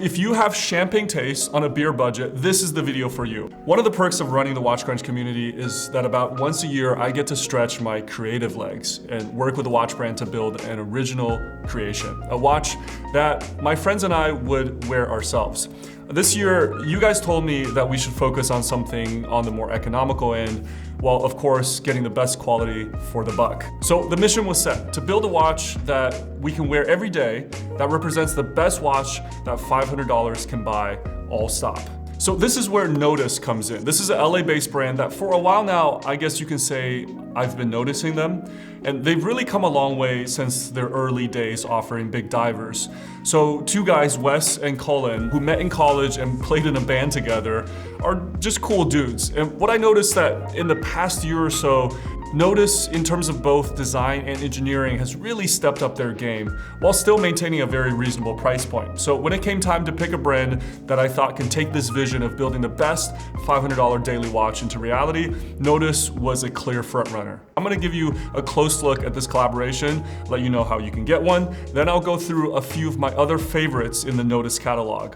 If you have champagne taste on a beer budget, this is the video for you. One of the perks of running the WatchCrunch community is that about once a year, I get to stretch my creative legs and work with the watch brand to build an original creation, a watch that my friends and I would wear ourselves. This year, you guys told me that we should focus on something on the more economical end, while of course getting the best quality for the buck. So the mission was set to build a watch that we can wear every day that represents the best watch that $500 can buy, all stop. So this is where Nodus comes in. This is an LA-based brand that for a while now, I guess you can say I've been noticing them. And they've really come a long way since their early days offering big divers. So two guys, Wes and Cullen, who met in college and played in a band together, are just cool dudes. And what I noticed that in the past year or so, Nodus, in terms of both design and engineering, has really stepped up their game while still maintaining a very reasonable price point. So when it came time to pick a brand that I thought can take this vision of building the best $500 daily watch into reality, Nodus was a clear front runner. I'm gonna give you a close look at this collaboration, let you know how you can get one, then I'll go through a few of my other favorites in the Nodus catalog.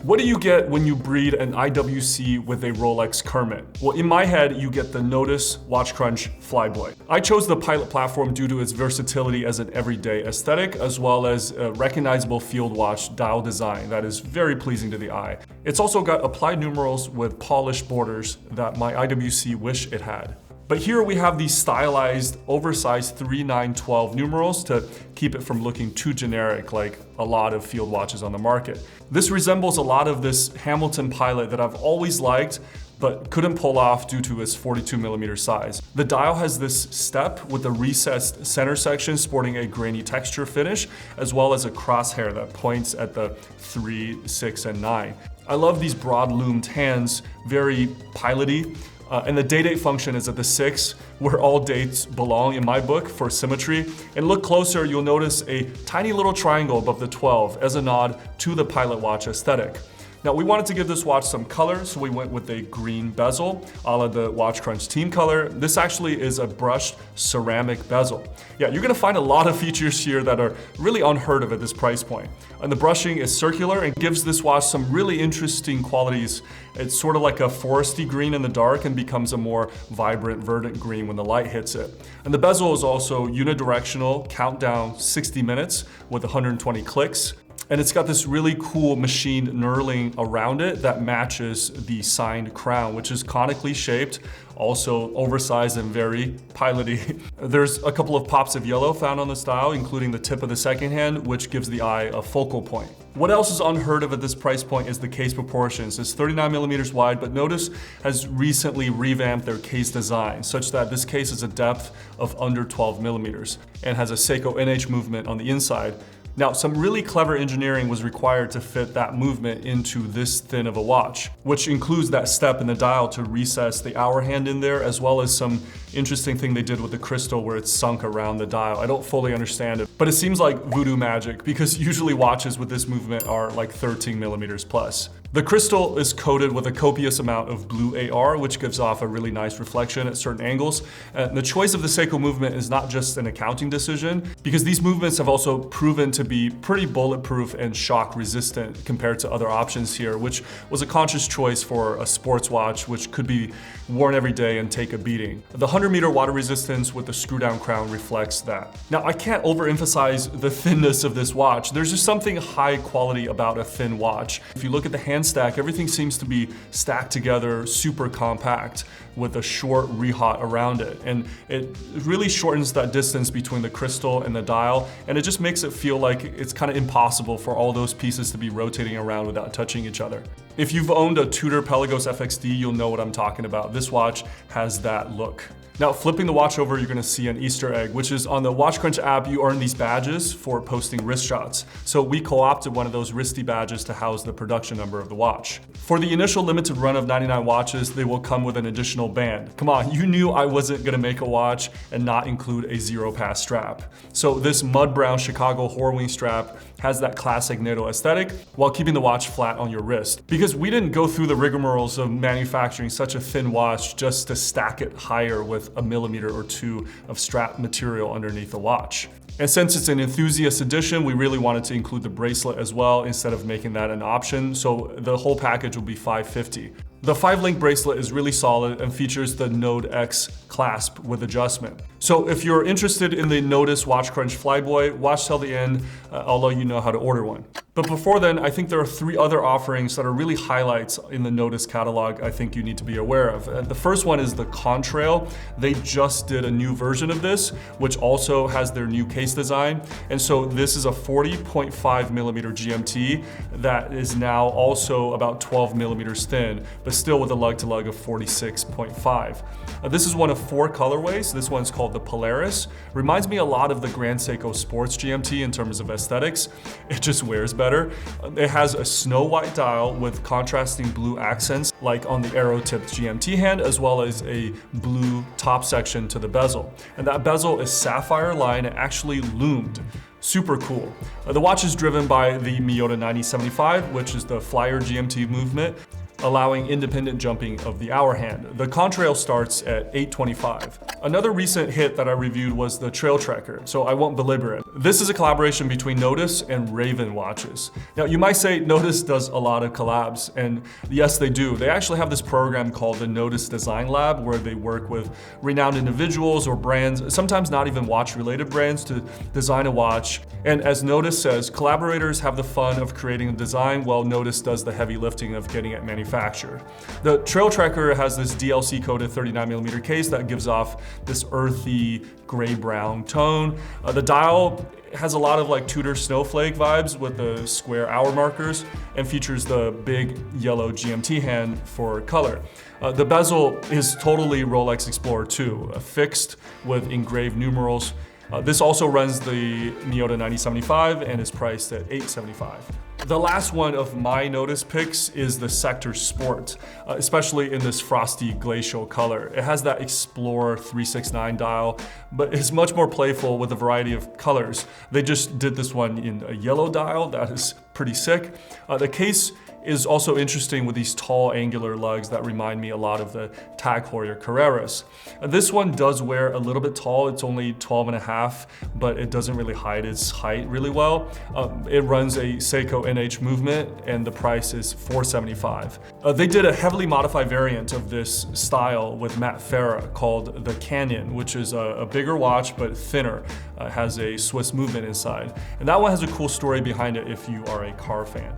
What do you get when you breed an IWC with a Rolex Kermit? Well, in my head, you get the Nodus WatchCrunch Flyboy. I chose the Pilot platform due to its versatility as an everyday aesthetic, as well as a recognizable field watch dial design that is very pleasing to the eye. It's also got applied numerals with polished borders that my IWC wish it had. But here we have these stylized, oversized 3-9-12 numerals to keep it from looking too generic like a lot of field watches on the market. This resembles a lot of this Hamilton Pilot that I've always liked, but couldn't pull off due to its 42mm size. The dial has this step with a recessed center section sporting a grainy texture finish, as well as a crosshair that points at the 3, 6, and 9. I love these broad loomed hands, very pilot-y. And the day-date function is at the 6, where all dates belong in my book for symmetry. And look closer, you'll notice a tiny little triangle above the 12 as a nod to the Pilot watch aesthetic. Now, we wanted to give this watch some color, so we went with a green bezel, a la the WatchCrunch team color. This actually is a brushed ceramic bezel. Yeah, you're gonna find a lot of features here that are really unheard of at this price point. And the brushing is circular and gives this watch some really interesting qualities. It's sort of like a foresty green in the dark and becomes a more vibrant, verdant green when the light hits it. And the bezel is also unidirectional, countdown 60 minutes with 120 clicks. And it's got this really cool machined knurling around it that matches the signed crown, which is conically shaped, also oversized and very pilot-y. There's a couple of pops of yellow found on the style, including the tip of the second hand, which gives the eye a focal point. What else is unheard of at this price point is the case proportions. It's 39mm wide, but Nodus has recently revamped their case design such that this case is a depth of under 12mm and has a Seiko NH movement on the inside. Now, some really clever engineering was required to fit that movement into this thin of a watch, which includes that step in the dial to recess the hour hand in there, as well as some interesting thing they did with the crystal where it's sunk around the dial. I don't fully understand it, but it seems like voodoo magic because usually watches with this movement are like 13mm plus. The crystal is coated with a copious amount of blue AR, which gives off a really nice reflection at certain angles. The choice of the Seiko movement is not just an accounting decision, because these movements have also proven to be pretty bulletproof and shock resistant compared to other options here, which was a conscious choice for a sports watch, which could be worn every day and take a beating. The 100-meter water resistance with the screw-down crown reflects that. Now, I can't overemphasize the thinness of this watch. There's just something high quality about a thin watch. If you look at the hand stack, everything seems to be stacked together super compact with a short rehaut around it. And it really shortens that distance between the crystal and the dial, and it just makes it feel like it's kind of impossible for all those pieces to be rotating around without touching each other. If you've owned a Tudor Pelagos FXD, you'll know what I'm talking about. This watch has that look. Now, flipping the watch over, you're gonna see an Easter egg, which is on the WatchCrunch app, you earn these badges for posting wrist shots. So we co-opted one of those wristy badges to house the production number of the watch. For the initial limited run of 99 watches, they will come with an additional band. Come on, you knew I wasn't gonna make a watch and not include a Zero-Pass strap. So this mud brown Chicago Horwing strap has that classic NATO aesthetic while keeping the watch flat on your wrist. Because we didn't go through the rigmaroles of manufacturing such a thin watch just to stack it higher with with a millimeter or two of strap material underneath the watch. And since it's an enthusiast edition, we really wanted to include the bracelet as well instead of making that an option. So the whole package will be $550. The 5-link bracelet is really solid and features the Node X clasp with adjustment. So if you're interested in the Nodus WatchCrunch Flyboy, watch till the end. I'll let you know how to order one. But before then, I think there are 3 other offerings that are really highlights in the Nodus catalog I think you need to be aware of. The first one is the Contrail. They just did a new version of this, which also has their new case design. And so this is a 40.5 millimeter GMT that is now also about 12 millimeters thin, but still with a lug-to-lug of 46.5. This is one of 4 colorways. This one's called the Polaris. Reminds me a lot of the Grand Seiko Sports GMT in terms of aesthetics. It just wears better. It has a snow white dial with contrasting blue accents like on the arrow-tipped GMT hand, as well as a blue top section to the bezel. And that bezel is sapphire line and actually loomed. Super cool. The watch is driven by the Miyota 9075, which is the Flyer GMT movement, allowing independent jumping of the hour hand. The Contrail starts at $825. Another recent hit that I reviewed was the Trail Tracker, so I won't belabor it. This is a collaboration between Nodus and Raven watches. Now you might say Nodus does a lot of collabs, and yes they do. They actually have this program called the Nodus Design Lab where they work with renowned individuals or brands, sometimes not even watch related brands, to design a watch. And as Nodus says, collaborators have the fun of creating a design while Nodus does the heavy lifting of getting it manufactured. The Trail Tracker has this DLC coated 39mm case that gives off this earthy gray-brown tone. The dial has a lot of like Tudor snowflake vibes with the square hour markers and features the big yellow GMT hand for color. The bezel is totally Rolex Explorer 2, fixed with engraved numerals. This also runs the Miyota 9075 and is priced at $875. The last one of my Nodus picks is the Sector Sport, especially in this frosty glacial color. It has that Explorer 369 dial, but it's much more playful with a variety of colors. They just did this one in a yellow dial that is pretty sick. The case is also interesting with these tall angular lugs that remind me a lot of the Tag Heuer Carreras. This one does wear a little bit tall. It's only 12.5, but it doesn't really hide its height really well. It runs a Seiko NH movement and the price is $475. They did a heavily modified variant of this style with Matt Farah called the Canyon, which is a bigger watch but thinner. It has a Swiss movement inside. And that one has a cool story behind it if you are a car fan.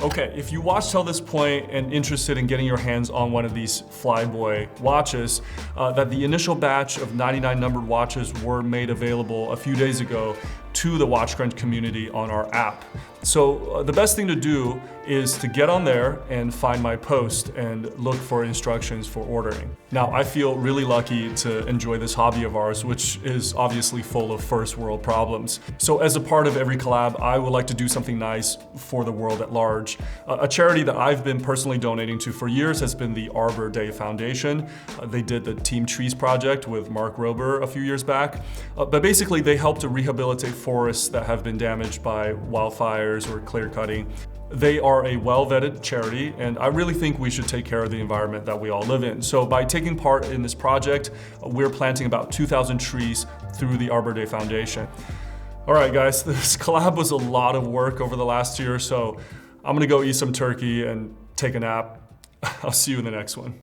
Okay, if you watched till this point and interested in getting your hands on one of these Flyboy watches, that the initial batch of 99 numbered watches were made available a few days ago to the WatchCrunch community on our app. So the best thing to do is to get on there and find my post and look for instructions for ordering. Now, I feel really lucky to enjoy this hobby of ours, which is obviously full of first world problems. So as a part of every collab, I would like to do something nice for the world at large. A charity that I've been personally donating to for years has been the Arbor Day Foundation. They did the Team Trees project with Mark Rober a few years back. But basically they help to rehabilitate forests that have been damaged by wildfires or clear cutting. They are a well-vetted charity, and I really think we should take care of the environment that we all live in. So by taking part in this project, we're planting about 2,000 trees through the Arbor Day Foundation. All right, guys, this collab was a lot of work over the last year, so I'm gonna go eat some turkey and take a nap. I'll see you in the next one.